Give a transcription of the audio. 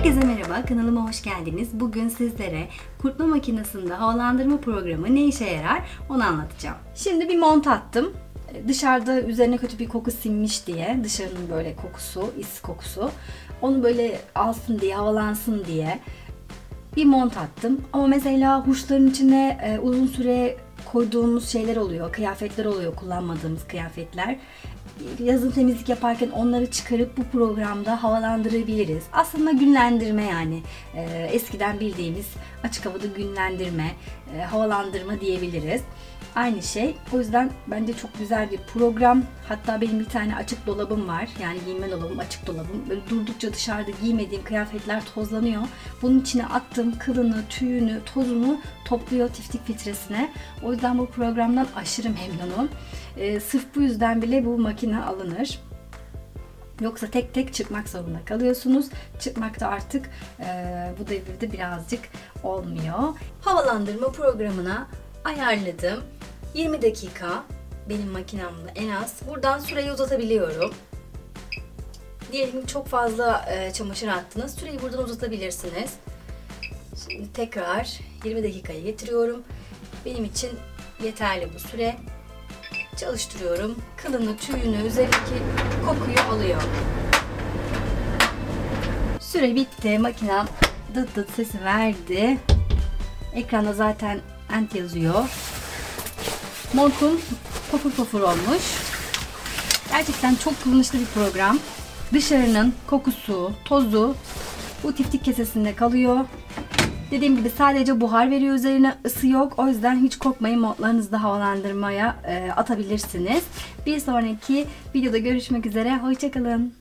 Herkese merhaba, kanalıma hoş geldiniz. Bugün sizlere kurutma makinesinde havalandırma programı ne işe yarar onu anlatacağım. Şimdi bir mont attım. Dışarıda üzerine kötü bir koku sinmiş diye, dışarının böyle kokusu, is kokusu. Onu böyle alsın diye, havalansın diye bir mont attım. Ama mesela huşların içine uzun süre koyduğumuz şeyler oluyor, kıyafetler oluyor, kullanmadığımız kıyafetler. Yazın temizlik yaparken onları çıkarıp bu programda havalandırabiliriz. Aslında günlendirme yani. Eskiden bildiğimiz açık havada günlendirme, havalandırma diyebiliriz. Aynı şey. O yüzden bence çok güzel bir program. Hatta benim bir tane açık dolabım var. Yani giyinme dolabım, açık dolabım. Böyle durdukça dışarıda giymediğim kıyafetler tozlanıyor. Bunun içine attım kılını, tüyünü, tozunu topluyor tiftik filtresine. O yüzden bu programdan aşırı memnunum. Sırf bu yüzden bile bu makine alınır. Yoksa tek tek çıkmak zorunda kalıyorsunuz. Çıkmak da artık bu devirde birazcık olmuyor. Havalandırma programına ayarladım. 20 dakika benim makinemde en az. Buradan süreyi uzatabiliyorum. Diyelim ki çok fazla çamaşır attınız. Süreyi buradan uzatabilirsiniz. Şimdi tekrar 20 dakikaya getiriyorum. Benim için yeterli bu süre. Çalıştırıyorum. Kılını, tüyünü, üzerindeki kokuyu alıyor. Süre bitti. Makinem dıt dıt sesi verdi. Ekranda zaten end yazıyor. Montum pofur pofur olmuş. Gerçekten çok kullanışlı bir program. Dışarının kokusu, tozu bu tiftik kesesinde kalıyor. Dediğim gibi sadece buhar veriyor, üzerine ısı yok. O yüzden hiç korkmayın, montlarınızda havalandırmaya atabilirsiniz. Bir sonraki videoda görüşmek üzere. Hoşça kalın.